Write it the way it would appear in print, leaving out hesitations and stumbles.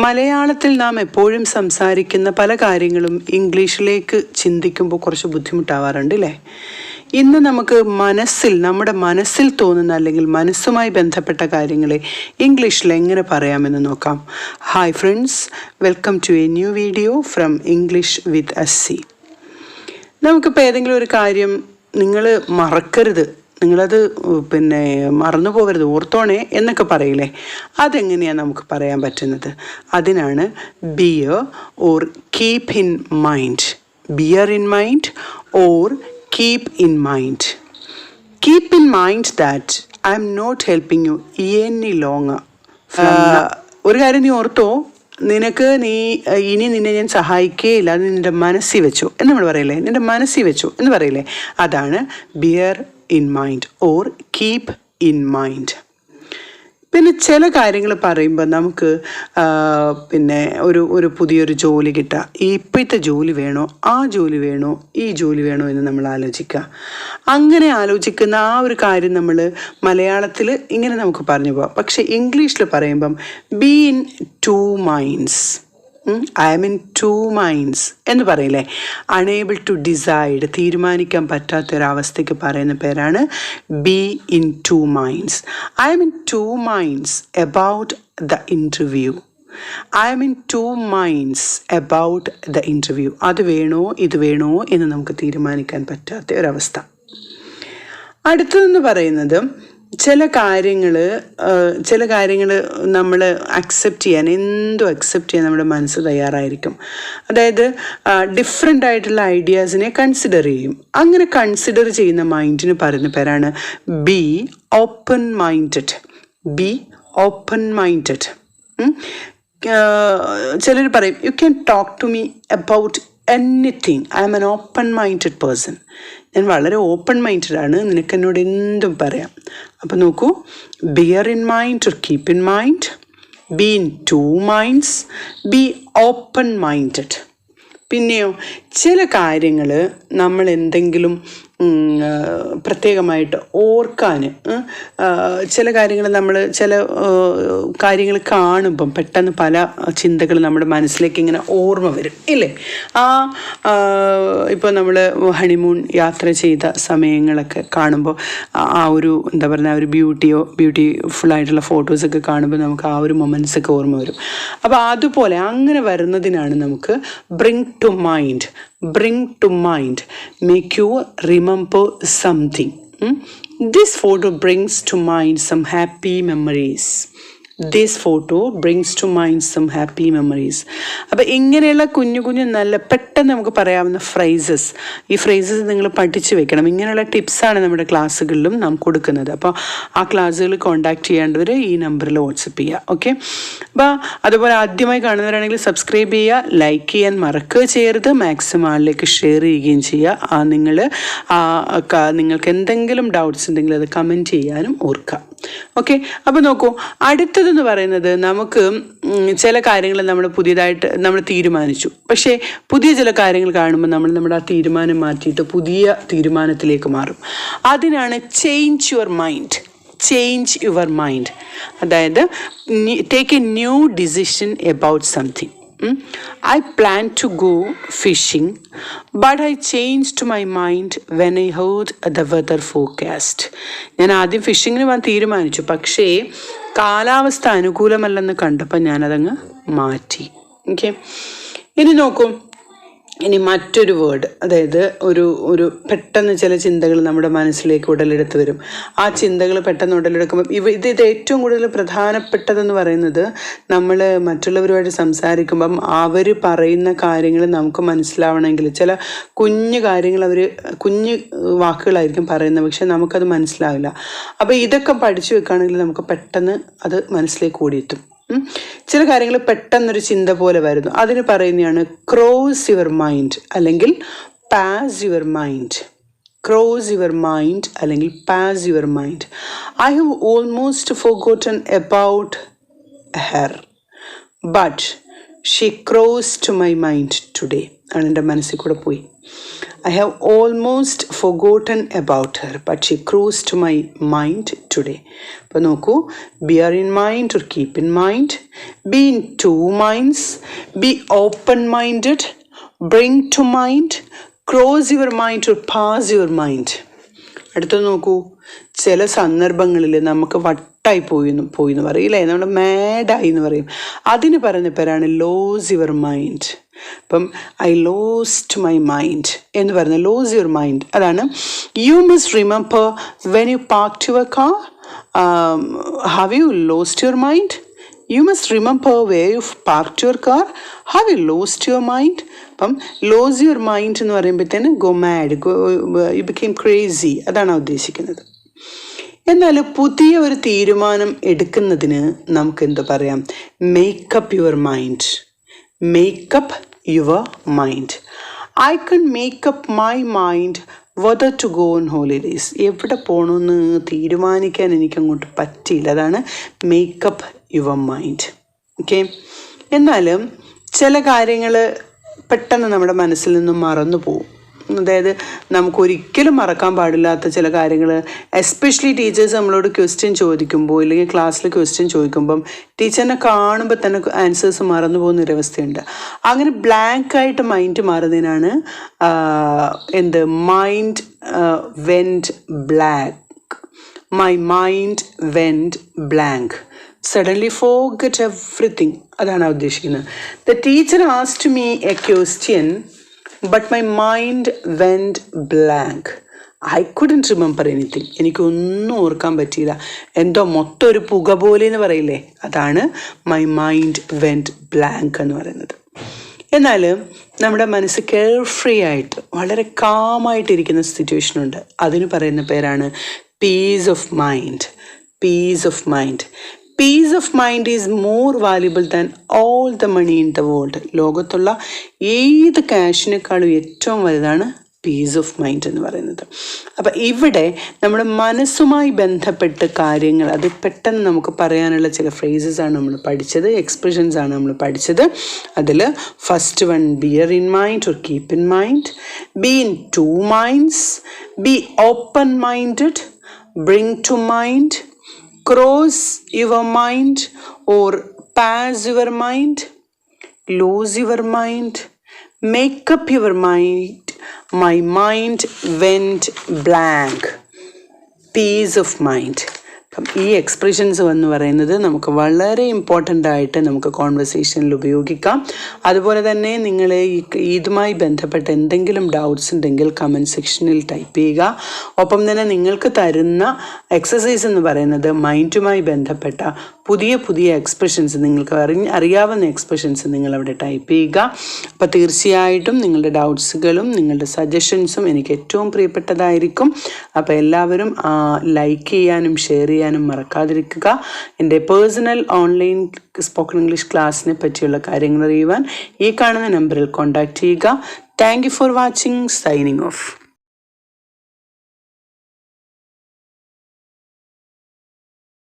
മലയാളത്തിൽ നാം എപ്പോഴും സംസാരിക്കുന്ന പല കാര്യങ്ങളും ഇംഗ്ലീഷിലേക്ക് ചിന്തിക്കുമ്പോൾ കുറച്ച് ബുദ്ധിമുട്ടാവാറുണ്ട് അല്ലേ? ഇന്ന് നമുക്ക് നമ്മുടെ മനസ്സിൽ തോന്നുന്ന അല്ലെങ്കിൽ മനസ്സുമായി ബന്ധപ്പെട്ട കാര്യങ്ങളെ ഇംഗ്ലീഷിൽ എങ്ങനെ പറയാമെന്ന് നോക്കാം. Hi friends, welcome to a new video from English with Asi. നമുക്കിപ്പോൾ ഏതെങ്കിലും ഒരു കാര്യം നിങ്ങൾ മറക്കരുത്, നിങ്ങളത് മറന്നു പോകരുത്, ഓർത്തോണേ എന്നൊക്കെ പറയില്ലേ, അതെങ്ങനെയാണ് നമുക്ക് പറയാൻ പറ്റുന്നത്? അതിനാണ് bear or keep in mind. Bear in mind or keep in mind. Keep in mind that I'm not helping you any longer. ഒരു കാര്യം നീ ഓർത്തോ, ഇനി നിന്നെ ഞാൻ സഹായിക്കുകയില്ല, അത് നിൻ്റെ മനസ്സിൽ വെച്ചു എന്ന് നമ്മൾ പറയില്ലേ, നിൻ്റെ മനസ്സിൽ വെച്ചു എന്ന് പറയില്ലേ, അതാണ് bear in mind or keep in mind. പിന്നെ ചില കാര്യങ്ങൾ പറയുമ്പോൾ നമുക്ക് ഒരു പുതിയൊരു ജോലി കിട്ടുക, ഇപ്പോഴത്തെ ജോലി വേണോ, ആ ജോലി വേണോ, ഈ ജോലി വേണോ എന്ന് നമ്മൾ ആലോചിക്കുക. അങ്ങനെ ആലോചിക്കുന്ന ആ ഒരു കാര്യം നമ്മൾ മലയാളത്തിൽ ഇങ്ങനെ നമുക്ക് പറഞ്ഞു പോകാം. പക്ഷേ ഇംഗ്ലീഷിൽ പറയുമ്പം be in two minds. I'm in two minds എന്ന് പറയില്ലേ, അണേബിൾ ടു ഡിസൈഡ്, തീരുമാനിക്കാൻ പറ്റാത്തൊരവസ്ഥയ്ക്ക് പറയുന്ന പേരാണ് be in two minds. I'm in two minds about the interview. I'm in two minds about the interview. അത് വേണോ ഇത് വേണോ എന്ന് നമുക്ക് തീരുമാനിക്കാൻ പറ്റാത്ത ഒരവസ്ഥ. അടുത്തതെന്ന് പറയുന്നത് ചില കാര്യങ്ങൾ നമ്മൾ അക്സെപ്റ്റ് ചെയ്യാൻ, എന്തും അക്സെപ്റ്റ് ചെയ്യാൻ നമ്മുടെ മനസ്സ് തയ്യാറായിരിക്കും. അതായത് ഡിഫറെൻ്റ് ആയിട്ടുള്ള ഐഡിയാസിനെ കൺസിഡർ ചെയ്യും. അങ്ങനെ കൺസിഡർ ചെയ്യുന്ന മൈൻഡിന് പറയുന്ന പേരാണ് be open minded. Be open minded. ചിലർ പറയും you can talk to me about anything, I'm an open minded person. ഞാൻ വളരെ ഓപ്പൺ മൈൻഡഡ് ആണ്, നിനക്ക് എന്നോട് എന്തും പറയാം. അപ്പോൾ നോക്കൂ, bear in mind or keep in mind, be in two minds, be open minded. പിന്നെയോ ചില കാര്യങ്ങൾ നമ്മൾ എന്തെങ്കിലും പ്രത്യേകമായിട്ട് ഓർക്കാൻ, ചില കാര്യങ്ങൾ കാണുമ്പം പെട്ടെന്ന് പല ചിന്തകൾ നമ്മുടെ മനസ്സിലേക്ക് ഇങ്ങനെ ഓർമ്മ വരും ഇല്ലേ? ഇപ്പോൾ നമ്മൾ ഹണിമൂൺ യാത്ര ചെയ്ത സമയങ്ങളൊക്കെ കാണുമ്പോൾ ആ ഒരു ആ ഒരു ബ്യൂട്ടിഫുള്ളായിട്ടുള്ള ഫോട്ടോസൊക്കെ കാണുമ്പോൾ നമുക്ക് ആ ഒരു മൊമെൻറ്റ്സൊക്കെ ഓർമ്മ വരും. അപ്പോൾ അതുപോലെ അങ്ങനെ വരുന്നതിനാണ് നമുക്ക് bring to mind. Bring to mind, make you remember something. This photo brings to mind some happy memories. This photo brings to mind some happy memories. അപ്പോൾ ഇങ്ങനെയുള്ള കുഞ്ഞു നല്ല പെട്ടെന്ന് നമുക്ക് പറയാവുന്ന ഫ്രേസസ്, ഈ ഫ്രേസസ് നിങ്ങൾ പഠിച്ചു വെക്കണം. ഇങ്ങനെയുള്ള ടിപ്സാണ് നമ്മുടെ ക്ലാസ്സുകളിലും നാം കൊടുക്കുന്നത്. അപ്പോൾ ആ ക്ലാസ്സുകൾ കോൺടാക്ട് ചെയ്യേണ്ടവർ ഈ നമ്പറിൽ വാട്സപ്പ് ചെയ്യുക. ഓക്കെ, അപ്പോൾ അതുപോലെ ആദ്യമായി കാണുന്നവരാണെങ്കിൽ സബ്സ്ക്രൈബ് ചെയ്യുക, ലൈക്ക് ചെയ്യാൻ മറക്കുക ചെയ്യരുത്, മാക്സിമം ആളിലേക്ക് ഷെയർ ചെയ്യുകയും ചെയ്യുക. നിങ്ങൾക്ക് എന്തെങ്കിലും ഡൗട്ട്സ് ഉണ്ടെങ്കിൽ അത് കമൻറ്റ് ചെയ്യാനും ഓർക്കുക. ഓക്കെ, അപ്പോൾ നോക്കൂ, അടുത്തതെന്ന് പറയുന്നത് നമുക്ക് ചില കാര്യങ്ങൾ നമ്മൾ തീരുമാനിച്ചു, പക്ഷേ പുതിയ ചില കാര്യങ്ങൾ കാണുമ്പോൾ നമ്മുടെ ആ തീരുമാനം മാറ്റിയിട്ട് പുതിയ തീരുമാനത്തിലേക്ക് മാറും. അതിനാണ് change your mind. Change your mind, അതായത് take a new decision about something. I planned to go fishing, but I changed my mind when I heard the weather forecast. ഞാൻ ആദ്യം ഫിഷിങ്ങിന് പോകാൻ തീരുമാനിച്ചു, പക്ഷേ കാലാവസ്ഥ അനുകൂലമല്ലെന്ന് കണ്ടപ്പോൾ ഞാനതങ്ങ് മാറ്റി. ഓക്കെ, ഇനി നോക്കൂ, ഇനി മറ്റൊരു വേർഡ്, അതായത് ഒരു പെട്ടെന്ന് ചില ചിന്തകൾ നമ്മുടെ മനസ്സിലേക്ക് ഉടലെടുത്ത് വരും. ആ ചിന്തകൾ പെട്ടെന്ന് ഉടലെടുക്കുമ്പോൾ ഇത് ഏറ്റവും കൂടുതൽ പ്രധാനപ്പെട്ടതെന്ന് പറയുന്നത്, നമ്മൾ മറ്റുള്ളവരുമായിട്ട് സംസാരിക്കുമ്പം അവർ പറയുന്ന കാര്യങ്ങൾ നമുക്ക് മനസ്സിലാവണമെങ്കിൽ ചില കുഞ്ഞു കാര്യങ്ങൾ കുഞ്ഞു വാക്കുകളായിരിക്കും പറയുന്നത്, പക്ഷെ നമുക്കത് മനസ്സിലാവില്ല. അപ്പോൾ ഇതൊക്കെ പഠിച്ചു വെക്കുകയാണെങ്കിൽ നമുക്ക് പെട്ടെന്ന് അത് മനസ്സിലേക്ക് ഓടിയെത്തും. ചില കാര്യങ്ങൾ പെട്ടെന്നൊരു ചിന്ത പോലെ വരുന്നു, അതിന് പറയുന്നതാണ് ക്രോസ് യുവർ മൈൻഡ് അല്ലെങ്കിൽ pass your mind. Cross your mind അല്ലെങ്കിൽ pass your mind. I have almost forgotten about her, but she cross to my mind today. ആണ് എൻ്റെ മനസ്സിൽ കൂടെ പോയി. I have almost forgotten about her, but she crossed my mind today. അപ്പോൾ നോക്കൂ, bear in mind or keep in mind, be in two minds, be open-minded, bring to mind, cross your mind or pass your mind. അടുത്ത നോക്കൂ, ചില സന്ദർഭങ്ങളിൽ നമുക്ക് വട്ടായി പോയി എന്ന് പറയില്ലേ, നമ്മൾ മാഡായി എന്ന് പറയും. അതിന് പറയുന്ന പേരാണ് ലോസ് യുവർ മൈൻഡ്. അപ്പം ഐ ലോസ്റ്റ് മൈ മൈൻഡ് എന്ന് പറയുന്നത് ലോസ് യുവർ മൈൻഡ്. അതാണ് you must remember when you park your car, have you lost your mind? You must remember where you parked your car. Have you lost your mind? അപ്പം lose your mind എന്ന് പറയുമ്പോഴത്തേന് go mad, you became crazy, അതാണ് ഉദ്ദേശിക്കുന്നത്. എന്നാൽ പുതിയ ഒരു തീരുമാനം എടുക്കുന്നതിന് നമുക്ക് എന്ത് പറയാം? Make up your mind. Make up your mind. I can make up my mind whether to go on holidays. എവിടെ പോകണമെന്ന് തീരുമാനിക്കാൻ എനിക്കങ്ങോട്ട് പറ്റിയില്ല. അതാണ് മേക്കപ്പ് യുവർ മൈൻഡ്. ഓക്കെ. എന്നാലും ചില കാര്യങ്ങൾ പെട്ടെന്ന് നമ്മുടെ മനസ്സിൽ നിന്നും മറന്നു പോകും. അതായത് നമുക്കൊരിക്കലും മറക്കാൻ പാടില്ലാത്ത ചില കാര്യങ്ങൾ, എസ്പെഷ്യലി ടീച്ചേഴ്സ് നമ്മളോട് ക്വസ്റ്റ്യൻ ചോദിക്കുമ്പോൾ ഇല്ലെങ്കിൽ ക്ലാസ്സിൽ ക്വസ്റ്റ്യൻ ചോദിക്കുമ്പം ടീച്ചറിനെ കാണുമ്പോൾ തന്നെ ആൻസേഴ്സ് മറന്നു പോകുന്ന ഒരവസ്ഥയുണ്ട്. അങ്ങനെ ബ്ലാങ്കായിട്ട് മൈൻഡ് മാറുന്നതിനാണ് എന്ത് mind went blank. My mind went blank. Suddenly forget everything. അതാണ് ഉദ്ദേശിക്കുന്നത്. The teacher asked me a question but my mind went blank. I couldn't remember anything. എനിക്കൊന്നും ഓർക്കാൻ പറ്റിയില്ല. എന്തോ മൊത്തം ഒരു പുക പോലെ എന്ന് പറയില്ലേ, അതാണ് മൈ മൈൻഡ് വെൻറ്റ് ബ്ലാങ്ക് എന്ന് പറയുന്നത്. എന്നാൽ നമ്മുടെ മനസ്സ് കെയർ ഫ്രീ ആയിട്ട് വളരെ കാമായിട്ടിരിക്കുന്ന സിറ്റുവേഷനുണ്ട്. അതിന് പറയുന്ന പേരാണ് peace of mind. Peace of mind. Peace of mind is more valuable than all the money in the world. ലോകത്തുള്ള ഏത് ക്യാഷിനേക്കാളും ഏറ്റവും വലുതാണ് പീസ് ഓഫ് മൈൻഡ് എന്ന് പറയുന്നത്. അപ്പം ഇവിടെ നമ്മുടെ മനസ്സുമായി ബന്ധപ്പെട്ട് കാര്യങ്ങൾ അത് പെട്ടെന്ന് നമുക്ക് പറയാനുള്ള ചില ഫ്രേസസ് ആണ് നമ്മൾ പഠിച്ചത്, എക്സ്പ്രഷൻസ് ആണ് നമ്മൾ പഠിച്ചത്. അതിൽ first one bear in mind or keep in mind, be in two minds, be open minded, bring to mind, cross your mind or pass your mind, lose your mind, make up your mind, my mind went blank, peace of mind. അപ്പം ഈ expressions എന്ന് പറയുന്നത് നമുക്ക് വളരെ important ആയിട്ട് നമുക്ക് കോൺവെർസേഷനിൽ ഉപയോഗിക്കാം. അതുപോലെ തന്നെ നിങ്ങൾ ഇതുമായി ബന്ധപ്പെട്ട എന്തെങ്കിലും ഡൗട്ട്സ് ഉണ്ടെങ്കിൽ കമൻറ്റ് സെക്ഷനിൽ ടൈപ്പ് ചെയ്യുക. ഒപ്പം തന്നെ നിങ്ങൾക്ക് തരുന്ന എക്സസൈസ് എന്ന് പറയുന്നത് മൈൻഡുമായി ബന്ധപ്പെട്ട പുതിയ പുതിയ എക്സ്പ്രഷൻസ്, നിങ്ങൾക്ക് അറിയാവുന്ന എക്സ്പ്രഷൻസ് നിങ്ങളവിടെ ടൈപ്പ് ചെയ്യുക. അപ്പോൾ തീർച്ചയായിട്ടും നിങ്ങളുടെ ഡൗട്ട്സുകളും നിങ്ങളുടെ സജഷൻസും എനിക്ക് ഏറ്റവും പ്രിയപ്പെട്ടതായിരിക്കും. അപ്പോൾ എല്ലാവരും ലൈക്ക് ചെയ്യാനും ഷെയർ ചെയ്യാനും മറക്കാതിരിക്കുക. എൻ്റെ പേഴ്സണൽ ഓൺലൈൻ സ്പോക്കൺ ഇംഗ്ലീഷ് ക്ലാസ്സിനെ പറ്റിയുള്ള കാര്യങ്ങൾ അറിയുവാൻ ഈ കാണുന്ന നമ്പറിൽ കോൺടാക്റ്റ് ചെയ്യുക. Thank you for watching. Signing off.